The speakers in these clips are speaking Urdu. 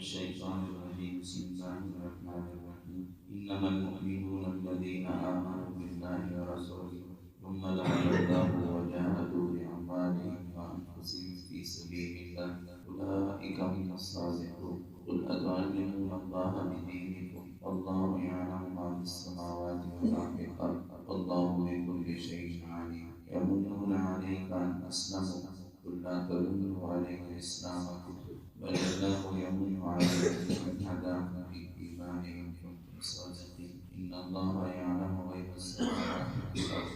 الشيطان الرجيم بسم الله الرحمن الرحيم إنما المؤمنون الذين آمنوا بالله ورسوله ثم لم يرتابوا وجاهدوا بأموالهم وأنفسهم في سبيل الله أولئك هم الصادقون قل أتعلمون الله بدينكم والله يعلم ما في السماوات وما في الأرض والله بكل شيء عليم يمنون عليك أن أسلموا قل لا تمنوا علي إسلامكم بل الله يمن عليكم أن هداكم للإيمان إن كنتم صادقين إن الله يعلم غيب السماوات والأرض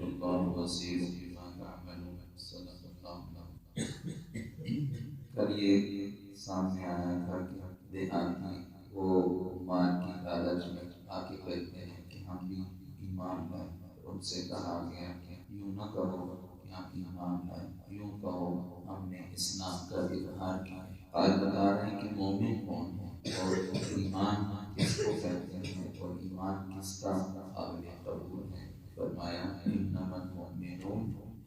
والله بصير بما تعملون صدق الله العظيم. کل یہ سامنے آیا تھا کہ دیہاتی وہ مال کی لالچ میں آ کے کہتے ہیں کہ ہم بھی ایمان لائیں. ان سے کہا گیا کہ یوں نہ کہو کہ ہم ایمان لائیں، یوں کہو ہم نے اسلام کا اظہار کیا. آج بتا رہے ہیں کہ مومن کون ہے اور ایمان کس کو کہتے ہیں اور ایمان کس کا قابل قبول ہے. فرمایا انما المؤمنون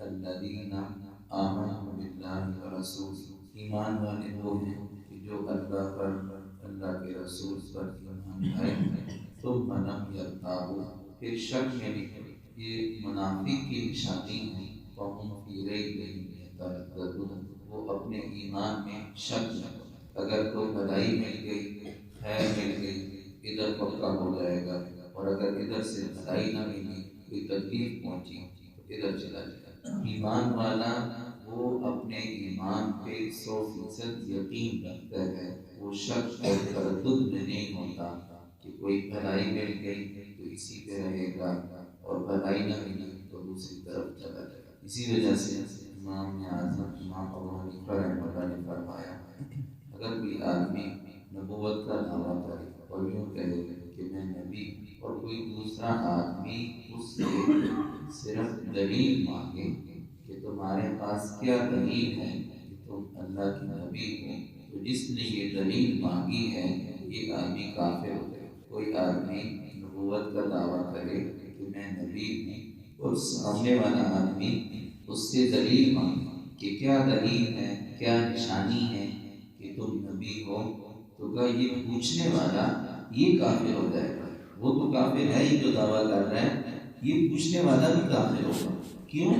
الذین آمنوا باللہ ورسولہ. ایمان والے وہ ہیں کہ جو اللہ پر، اللہ کے رسول پر ایمان لائے ہیں. ثم لم یرتابوا، پھر شک میں نہیں پڑے. یہ منافق کی نشانی ہے. وهم فی ریبہم یترددون، وہ اپنے ایمان میں شک نہ کرے. اگر کوئی بھلائی مل گئی، خیر مل گئی، ادھر پکا ہو جائے گا، اور اگر ادھر سے بھلائی نہ ملی، کوئی تکلیف پہنچی تو ادھر چلا جائے گا. ایمان والا وہ اپنے ایمان پہ 100% یقین رکھتا ہے. وہ شک اور تردد میں نہیں ہوتا کہ کوئی بھلائی مل گئی تو اسی پہ رہے گا اور بھلائی نہ ملی تو دوسری طرف چلا جائے گا. اسی وجہ سے امام اعظم امام ابو حنیفہ رحمۃ اللہ نے فرمایا اگر کوئی آدمی نبوت کا دعویٰ کرے اور یوں کہے کہ میں نبی، اور کوئی دوسرا آدمی اس سے صرف دلیل مانگے کہ تمہارے پاس کیا دلیل ہے کہ تم اللہ کی نبی ہو، تو جس نے یہ دلیل مانگی ہے یہ آدمی کافر ہو جائے. کوئی آدمی نبوت کا دعویٰ کرے کہ میں نبی ہوں اور سامنے والا آدمی اس سے دلیل مانگے کہ کیا دلیل ہے، کیا نشانی ہے کہ تم نبی ہو، تو کہا یہ پوچھنے والا یہ کافر ہو جائے گا. وہ تو کافر ہے ہی جو دعویٰ کر رہا ہے، یہ پوچھنے والا بھی کافر ہوگا. کیوں؟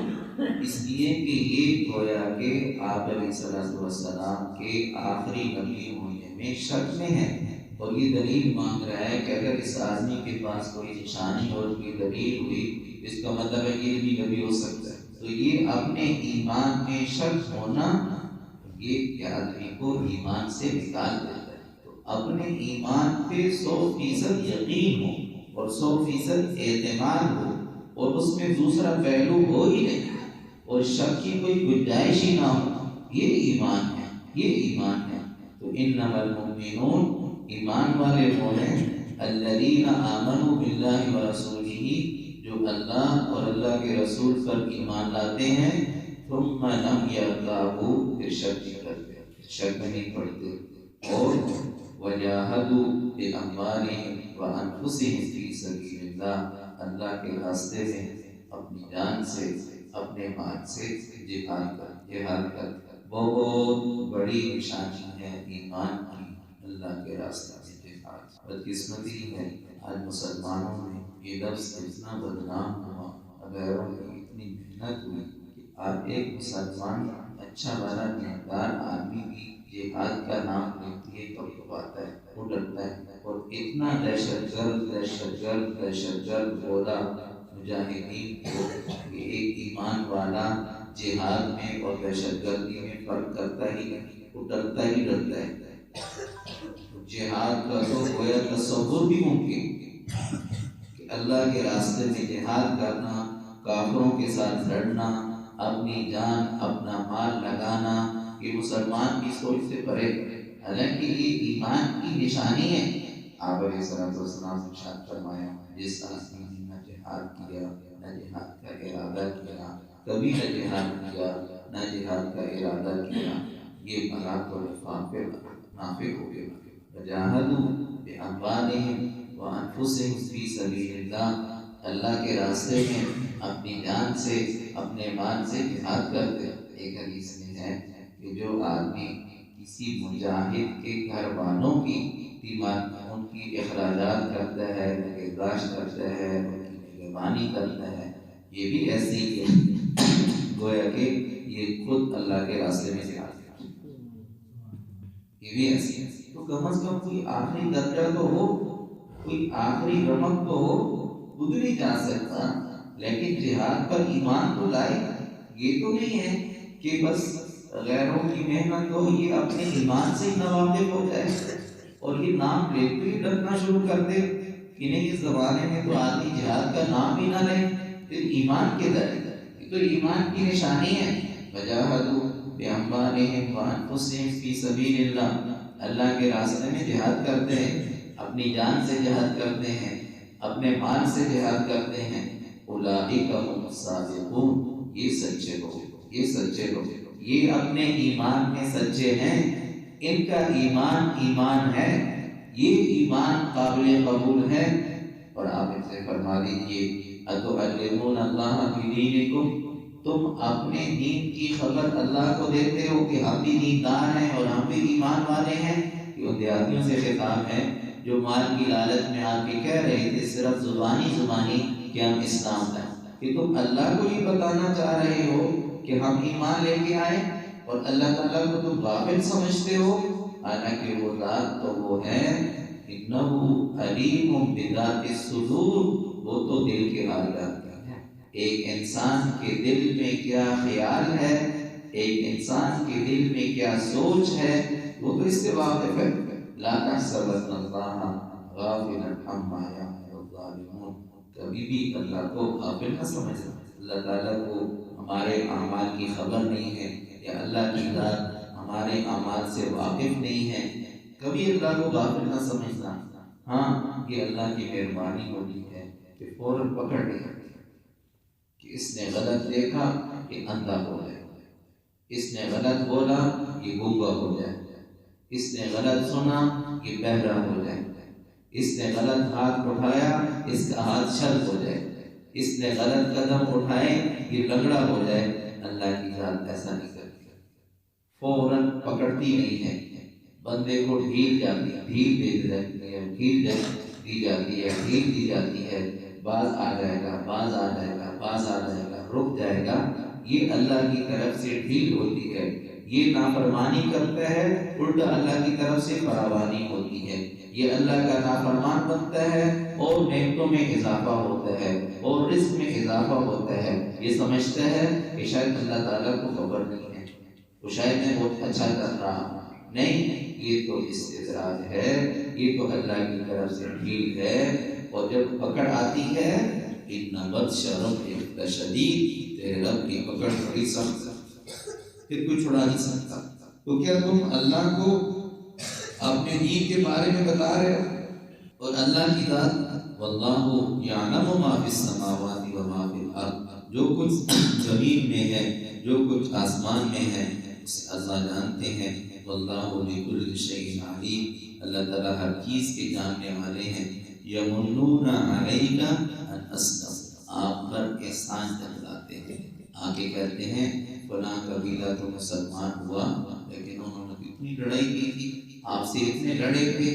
اس لیے کہ یہ گویا کہ آپ علیہ السلام کے آخری نبی ہونے میں شک میں ہے، اور یہ دلیل مانگ رہا ہے کہ اگر اس آدمی کے پاس کوئی نشانی اور کوئی دلیل ہوئی اس کا مطلب ہے یہ بھی نبی ہو سکتا ہے. تو یہ اپنے ایمان میں شک ہونا یہ آدمی کو ایمان سے نکال دیتا ہے. تو اپنے ایمان پہ 100% یقین ہو اور 100% اعتماد ہو اور اس میں دوسرا پہلو ہو ہی نہیں اور شک کی کوئی گنجائش ہی نہ ہو، یہ ایمان ہے، یہ ایمان ہے. تو انما المؤمنون، ایمان والے وہ ہیں الذین آمنوا باللہ ورسولہ، جو اللہ اور اللہ کے رسول پر ایمان لاتے ہیں. ثم لم یرتابوا، پھر شک نہیں کرتے، شک میں نہیں پڑتے. اور وجاہدوا باموالہم وانفسہم فی سبیل اللہ، اللہ کے راستے میں اپنی جان سے اپنے مال سے جہاد کر. بہت بڑی نشانی ہے ایمان کی اللہ کے راستے میں جہاد. بدقسمتی ہے آج مسلمانوں میں یہ لفظ اتنا بدنام ہوا، غیروں میں اتنی محنت ہوئی کہ آج ایک مسلمان اچھا والا دیندار آدمی بھی جہاد کا نام لیتی ہے تو آتا ہے، وہ ڈرتا ہے. اور اتنا دہشت گرد بولا مجاہدین کو کہ ایک ایمان والا جہاد میں اور دہشت گردی میں فرق کرتا ہی نہیں، وہ ڈرتا ہی ڈرتا ہے. جہاد کا تو گویا تصور بھی ممکن کہ اللہ کے راستے میں جہاد کرنا، کافروں کے ساتھ لڑنا، اپنی جان اپنا مال لگانا، یہ مسلمان کی سوچ سے پرے. حالانکہ یہ ایمان کی نشانی ہے. آپ علیہ السلام نے ارشاد فرمایا جس آدمی نے نہ جہاد کیا نہ جہاد کا ارادہ کیا، کبھی نہ جہاد کیا نہ جہاد کا ارادہ کیا، یہ مرا تو نافق ہو گیا. وجاہدوا باموالہم وانفسہم فی سبیل اللہ، اللہ کے راستے میں اپنی جان سے اپنے مال سے جہاد کرتے. ایک حدیث میں ہے کہ جو آدمی کسی مجاہد کے گھر والوں کی ان کی اخراجات کرتا ہے، نگہداشت کرتا ہے، ان کی نگہبانی کرتا ہے، یہ بھی ایسی گویا کہ یہ خود اللہ کے راستے میں جہاد کرتا ہے، یہ بھی ایسی ہے۔ تو کم از کم کوئی آخری درجہ تو ہو، کوئی آخری رمق تو ہو، خود نہیں جا سکتا لیکن جہاد پر ایمان تو لائے۔ یہ تو نہیں ہے کہ بس غیروں کی محنت ہو، یہ اپنے ایمان سے ہی ناواقف ہو جائے اور یہ نام لیتے ہی ڈرنا شروع کر دے کہ نہیں اس زمانے میں تو آدمی جہاد کا نام بھی نہ لے، پھر ایمان کے در یہ تو ایمان کی نشانی ہے۔ وجاہدوا بأموالہم وأنفسہم فی سبیل اللہ، اللہ کے راستے میں جہاد کرتے ہیں، اپنی جان سے جہاد کرتے ہیں، اپنے مال سے جہاد کرتے ہیں۔ اولئک ھم الصادقون، یہ سچے لوگ، یہ سچے لوگ، یہ اپنے ایمان میں سچے ہیں، ان کا ایمان ایمان ہے، یہ ایمان قابل قبول ہے۔ اور آپ ان سے فرما دیجئے اتعلمون اللہ بدینکم، تم اپنے دین کی خبر اللہ کو دیتے ہو کہ ہم بھی دیندار ہیں اور ہم بھی ایمان والے ہیں۔ یہ ان دیہاتیوں سے خطاب ہے جو مال کی لالچ میں آ کے کہہ رہے تھے صرف زبانی کہ ہم اسلام ہیں، کہ تم اللہ کو یہ بتانا چاہ رہے ہو کہ ہم ایمان لے کے آئے اور اللہ تعالیٰ کو تم غافل سمجھتے ہو، حالانکہ وہ ذات تو وہ ہے انہ علیم بذات الصدور، وہ تو دل کے حال جانتا ہے۔ ایک انسان کے دل میں کیا خیال ہے، ایک انسان کے دل میں کیا سوچ ہے، وہ تو اس سے واقف ہے۔ لا تحسبن اللہ غافلا عما یعمل الظالمون، کبھی بھی اللہ کو غافل نہ سمجھنا، اللہ تعالیٰ کو ہمارے اعمال کی خبر نہیں ہے یا اللہ کی ذات ہمارے اعمال سے واقف نہیں ہے، کبھی اللہ کو غافل نہ سمجھنا۔ ہاں یہ اللہ کی مہربانی ہوتی ہے کہ فوراً پکڑ لیا کہ اس نے غلط دیکھا کہ اندھا ہو جائے، اس نے غلط بولا یہ گنگا ہو جائے، اس نے غلط سنا یہ بہرا ہو جائے، اس نے غلط ہاتھ اٹھایا اس کا ہاتھ شل ہو جائے، اس نے غلط قدم اٹھائے یہ لنگڑا ہو جائے۔ اللہ کی ذات ایسا نہیں کرتی، فوراً پکڑتی نہیں ہے، بندے کو ڈھیل جاتی ہے، ڈھیل دی جاتی ہے، باز آ جائے گا، باز آ جائے گا، باز آ جائے گا، رک جائے گا، یہ اللہ کی طرف سے ڈھیل ہوتی ہے۔ یہ نافرمانی کرتا ہے، الٹا اللہ کی طرف سے فراوانی ہوتی ہے، یہ اللہ کا نافرمان بنتا ہے اور نعمتوں میں اضافہ ہوتا ہے اور رزق میں اضافہ ہوتا ہے، یہ سمجھتا ہے کہ شاید اللہ تعالیٰ کو خبر نہیں ہے، وہ شاید میں بہت اچھا کر رہا ہوں، نہیں، یہ تو استدراج ہے، یہ تو اللہ کی طرف سے ڈھیل ہے۔ اور جب پکڑ آتی ہے ان بطش ربک لشدید، تیرے رب کی پکڑ بڑی سخت ہے، پھر کوئی چھڑا نہیں سکتا۔ تو کیا تم اللہ کو اپنے دین کے بارے میں بتا رہے ہو؟ اور اللہ کی ذات واللہ یعلم ما فی السماوات و ما فی الارض، جو کچھ زمین میں ہے، جو کچھ آسمان میں ہے، اسے اللہ جانتے ہیں۔ واللہ بکل شیء علیم، اللہ تعالیٰ ہر چیز کے جاننے والے ہیں۔ یمنون علیک ان اسلموا، آپ پر احسان جتلاتے ہیں، آگے کہتے ہیں فلاں قبیلہ تو مسلمان ہوا لیکن انہوں نے اتنی لڑائی کی تھی، آپ سے اتنے لڑے تھے،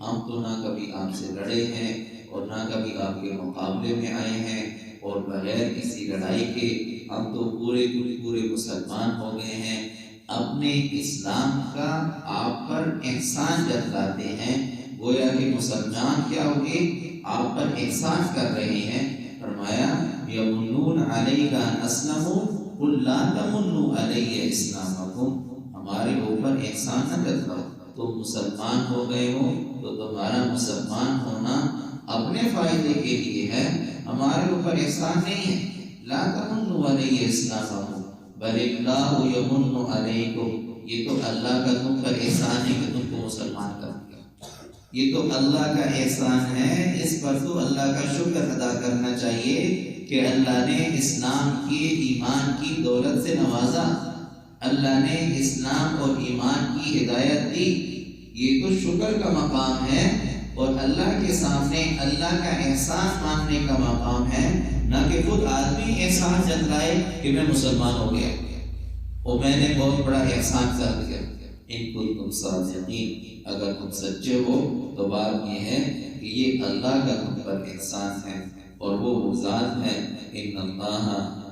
ہم تو نہ کبھی آپ سے لڑے ہیں اور نہ کبھی آپ کے مقابلے میں آئے ہیں، اور بغیر کسی لڑائی کے ہم تو پورے مسلمان ہو گئے ہیں۔ اپنے اسلام کا آپ پر احسان جتلاتے ہیں، گویا کہ مسلمان کیا ہوگے، آپ پر احسان کر رہے ہیں۔ فرمایا یمنون علیک ان اسلموا قل لا تمنوا علی اسلامکم، ہمارے اوپر احسان نہ جتلاؤ، تم مسلمان ہو گئے ہو تو تمہارا مسلمان ہونا اپنے فائدے کے لیے ہے، ہمارے اوپر احسان نہیں ہے۔ لا تمنوا علی اسلامکم بل اللہ یمن علیکم، یہ تو اللہ کا تم پر احسان ہے کہ تم کو مسلمان کر دیا، یہ تو اللہ کا احسان ہے، اس پر تو اللہ کا شکر ادا کرنا چاہیے کہ اللہ نے اسلام کی ایمان کی دولت سے نوازا، اللہ نے اسلام اور ایمان کی ہدایت دی، یہ تو شکر کا مقام ہے اور اللہ کے سامنے اللہ کا احسان ماننے کا مقام ہے، نہ کہ خود آدمی احسان جتلائے کہ میں مسلمان ہو گیا اور میں نے بہت بڑا احسان کر دیا۔ ان کنتم صادقین، اگر تم سچے ہو تو بات یہ ہے کہ یہ اللہ کا تم پر احسان ہے، اور وہ ذات ہے ان اللہ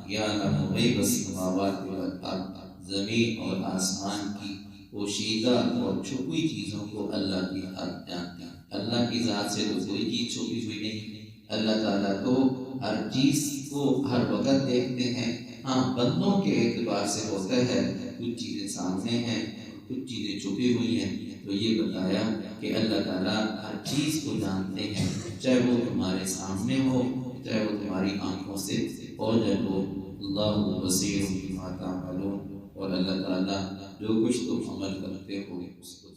یعلم غیب السماوات والارض، زمین اور آسمان کی پوشیدہ اور چھپی چیزوں کو اللہ کی حق جانتی ہے۔ اللہ کی ذات سے تو کوئی چیز چھپی ہوئی نہیں، اللہ تعالیٰ تو ہر چیز کو ہر وقت دیکھتے ہیں۔ ہاں، بندوں کے اعتبار سے ہوتا ہے، کچھ چیزیں سامنے ہیں، کچھ چیزیں چھپی ہوئی ہیں۔ تو یہ بتایا کہ اللہ تعالیٰ ہر چیز کو جانتے ہیں، چاہے وہ تمہارے سامنے ہو، چاہے وہ تمہاری آنکھوں سے اوجھل ہو۔ اللہ بصیر بما تعملون، اور اللہ تعالیٰ جو کچھ تم عمل کرتے ہو اس کو